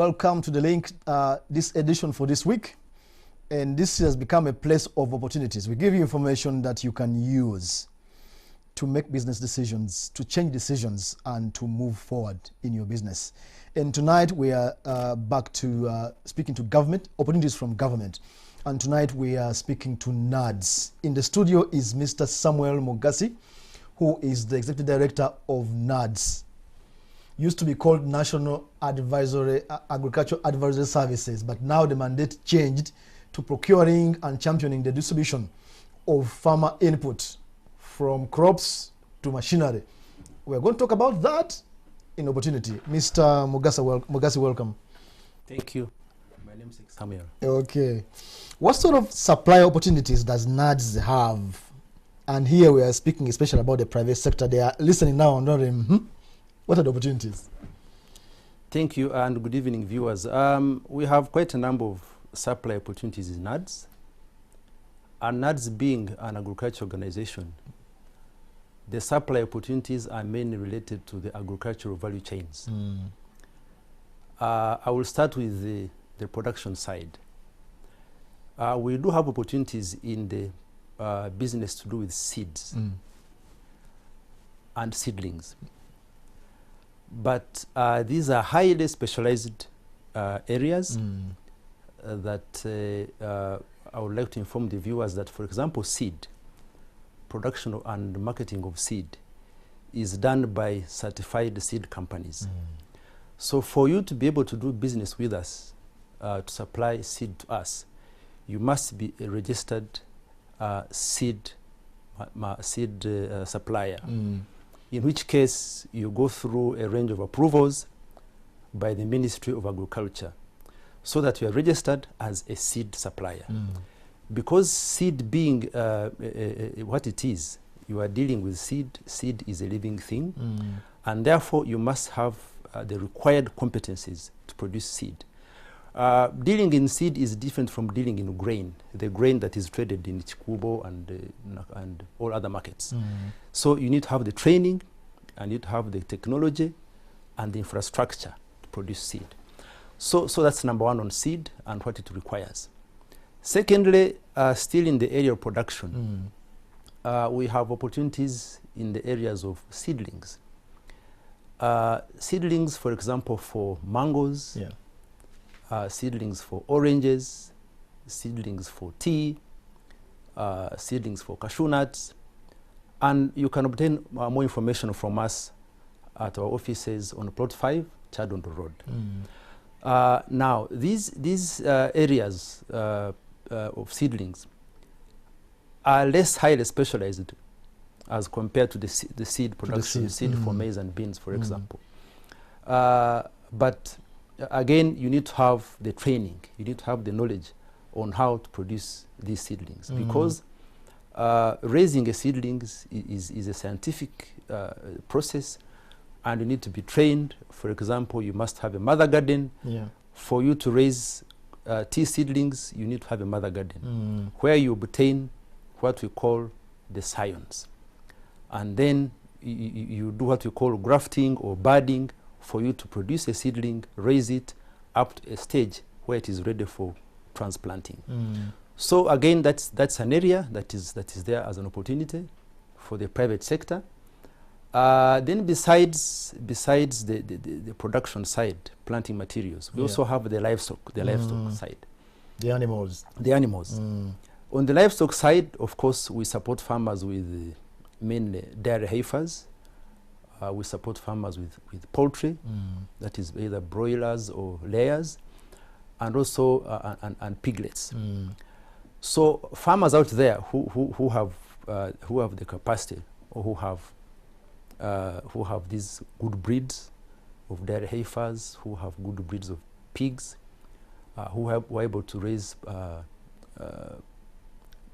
welcome to the link, this edition for this week. And this has become a place of opportunities. We give you information that you can use to make business decisions, to change decisions, and to move forward in your business. And tonight we are back to speaking to government, opportunities from government. And tonight we are speaking to NAADS. In the studio is Mr. Samuel Mugasi, who is the Executive Director of NAADS. Used to be called National Agricultural Advisory Services, but now the mandate changed to procuring and championing the distribution of farmer input from crops to machinery. We're going to talk about that in opportunity. Mr. Mugasi, welcome. Thank you. My name is Samuel. Okay. What sort of supply opportunities does NAADS have? And here we are speaking especially about the private sector. They are listening now and wondering, what are the opportunities? Thank you and good evening, viewers. We have quite a number of supply opportunities in NAADS. And NAADS being an agriculture organization, the supply opportunities are mainly related to the agricultural value chains. I will start with the production side. We do have opportunities in the business to do with seeds and seedlings. But these are highly specialized areas that I would like to inform the viewers that, for example, seed, production and marketing of seed is done by certified seed companies. So for you to be able to do business with us, to supply seed to us, you must be a registered seed supplier. In which case you go through a range of approvals by the Ministry of Agriculture so that you are registered as a seed supplier. Because seed being what it is, you are dealing with seed. Seed is a living thing, and therefore you must have the required competencies to produce seed. Dealing in seed is different from dealing in grain, the grain that is traded in Chikubo and all other markets. So you need to have the training, and you need to have the technology and the infrastructure to produce seed. So that's number one on seed and what it requires. Secondly, still in the area of production, we have opportunities in the areas of seedlings. Seedlings, for example, for mangoes, seedlings for oranges, seedlings for tea, seedlings for cashew nuts. And you can obtain more information from us at our offices on Plot 5, Chadondo Road. Now, these areas of seedlings are less highly specialized as compared to the seed production, seed for maize and beans, for example. But again, you need to have the training, you need to have the knowledge on how to produce these seedlings, because raising a seedlings is a scientific process, and you need to be trained. For example, you must have a mother garden. For you to raise tea seedlings, you need to have a mother garden where you obtain what we call the scions. And then you do what we call grafting or budding for you to produce a seedling, raise it up to a stage where it is ready for transplanting. So again, that's an area that is there as an opportunity for the private sector. Then besides the production side, planting materials, we also have the livestock side. The animals. The animals. On the livestock side, of course, we support farmers with mainly dairy heifers. We support farmers with poultry, that is either broilers or layers, and also and piglets. So farmers out there who have the capacity, or who have these good breeds of dairy heifers, who have good breeds of pigs, who are able to raise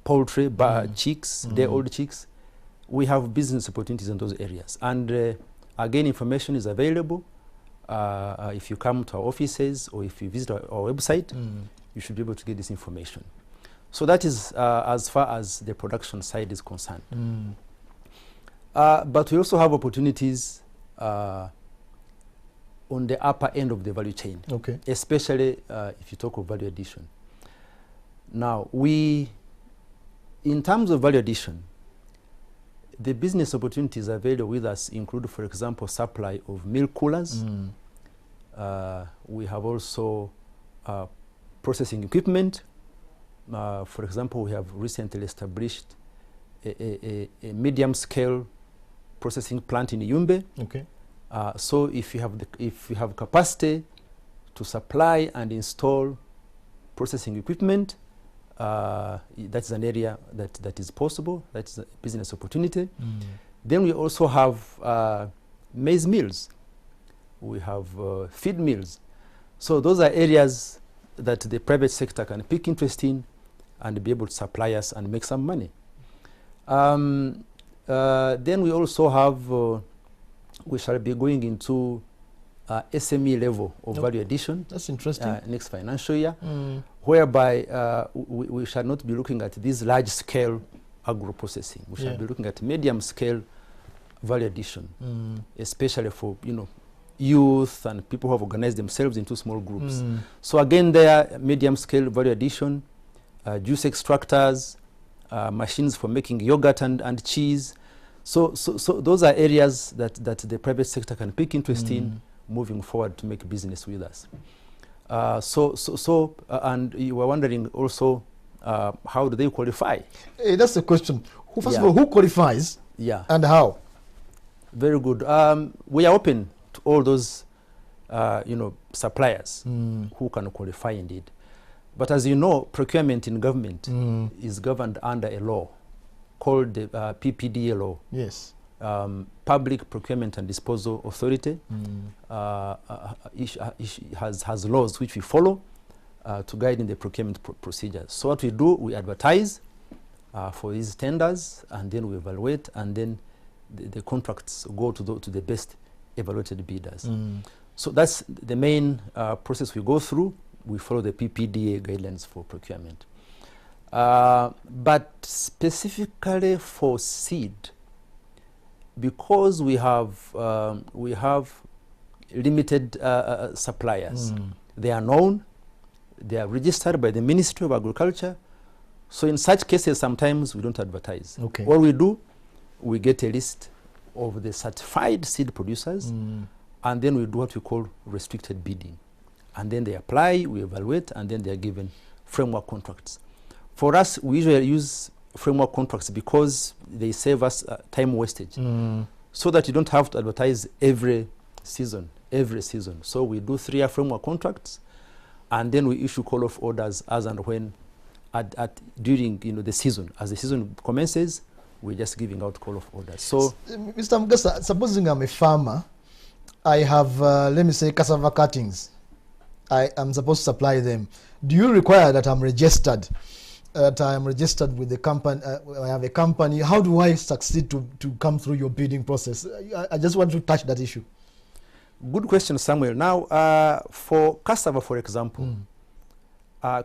poultry, chicks, day-old chicks, we have business opportunities in those areas. And again, information is available. If you come to our offices or if you visit our website, you should be able to get this information. So that is as far as the production side is concerned. But we also have opportunities on the upper end of the value chain, Okay. especially if you talk of value addition. Now, in terms of value addition, the business opportunities available with us include, for example, supply of milk coolers. We have also processing equipment. For example, we have recently established a medium-scale processing plant in Yumbe. Okay. So if you have capacity to supply and install processing equipment, that's an area that is possible. That's a business opportunity. Then we also have maize mills. We have feed mills. So those are areas that the private sector can pick interest in and be able to supply us and make some money. Then we also have, we shall be going into SME level of value addition. That's interesting. Next financial year, whereby we shall not be looking at these large scale agro-processing. We shall be looking at medium scale value addition, especially for youth and people who have organized themselves into small groups. So again, there medium scale value addition, juice extractors, machines for making yogurt and cheese. So those are areas that the private sector can pick interest in moving forward to make business with us. And you were wondering also, how do they qualify? That's the question. First of all, who qualifies? And how? Very good. We are open to all those, suppliers who can qualify indeed. But as you know, procurement in government is governed under a law called the PPDA law. Yes. Public Procurement and Disposal Authority has laws which we follow to guide in the procurement procedures. So what we do, we advertise for these tenders, and then we evaluate, and then the contracts go to the best evaluated bidders. So that's the main process we go through. We follow the PPDA guidelines for procurement. But specifically for seed, because we have limited suppliers, they are known, they are registered by the Ministry of Agriculture. So in such cases, sometimes we don't advertise. Okay. What we do, we get a list of the certified seed producers, and then we do what we call restricted bidding. And then they apply, we evaluate, and then they are given framework contracts. For us, we usually use framework contracts because they save us time wastage, so that you don't have to advertise every season. So we do 3-year framework contracts, and then we issue call-off orders as and when during the season. As the season commences, we're just giving out call-off orders. So, Mr. Mugasa, supposing I'm a farmer, I have, let me say, cassava cuttings. I am supposed to supply them. Do you require that I'm registered? That I am registered with the company? I have a company. How do I succeed to come through your bidding process? I just want to touch that issue. Good question, Samuel. Now, for cassava, for example,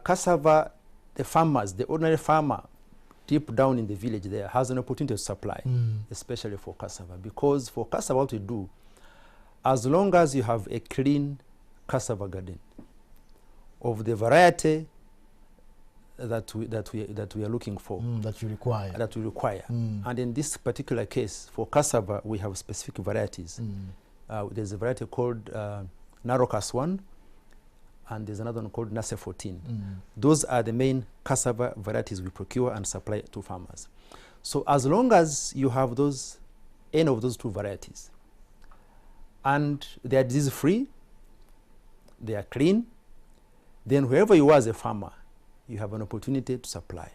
cassava, the farmers, the ordinary farmer, deep down in the village there, has an opportunity to supply, especially for cassava. Because for cassava, what we do, as long as you have a clean cassava garden of the variety that we are looking for, that you require, and in this particular case for cassava we have specific varieties. There's a variety called Narocas 1, and there's another one called Nase 14. Those are the main cassava varieties we procure and supply to farmers. So as long as you have any of those 2 varieties, and they are disease free, they are clean, then wherever you are as a farmer, you have an opportunity to supply.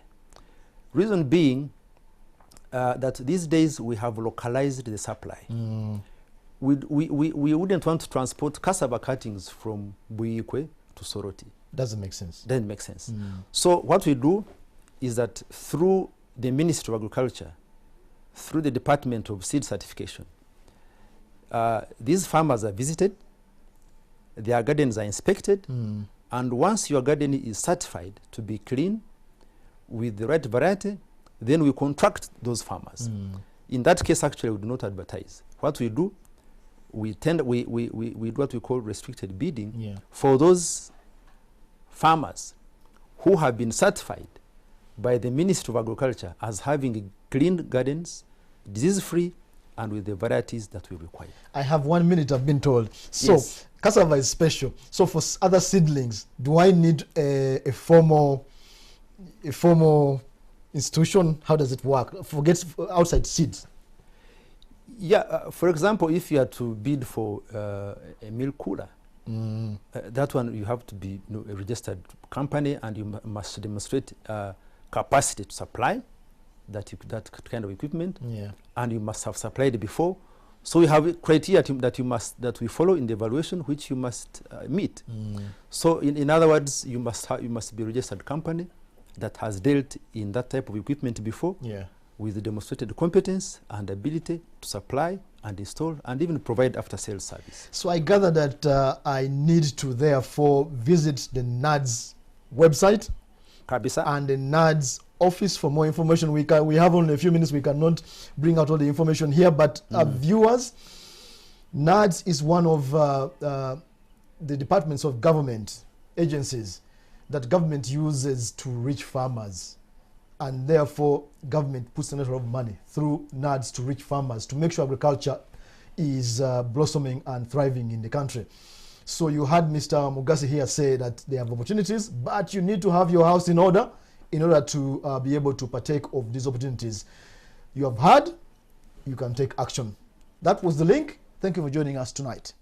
Reason being that these days we have localized the supply. We wouldn't want to transport cassava cuttings from Buikwe to Soroti. Doesn't make sense. Doesn't make sense. So what we do is that through the Ministry of Agriculture, through the Department of Seed Certification, these farmers are visited, their gardens are inspected, and once your garden is certified to be clean with the right variety, then we contract those farmers. In that case, actually, we do not advertise. What we do, we do what we call restricted bidding Yeah. for those farmers who have been certified by the Ministry of Agriculture as having clean gardens, disease-free, and with the varieties that we require. I have 1 minute, I've been told. So, Yes. cassava is special. So for other seedlings, do I need a formal institution? How does it work? Forget outside seeds. Yeah, for example, if you are to bid for a milk cooler, that one you have to be a registered company, and you must demonstrate capacity to supply that kind of equipment, Yeah. and you must have supplied before. So we have criteria that we follow in the evaluation, which you must meet. So in other words, you must be a registered company that has dealt in that type of equipment before, Yeah. with the demonstrated competence and ability to supply and install and even provide after-sales service. So I gather that I need to therefore visit the NAADS website Kabisa. and the NAADS office for more information. We have only a few minutes. We cannot bring out all the information here, but viewers, NAADS is one of the departments of government agencies that government uses to reach farmers, and therefore government puts a lot of money through NAADS to reach farmers to make sure agriculture is blossoming and thriving in the country. So you had Mr. Mugasi here say that they have opportunities, but you need to have your house in order to be able to partake of these opportunities. You have heard, you can take action. That was the link. Thank you for joining us tonight.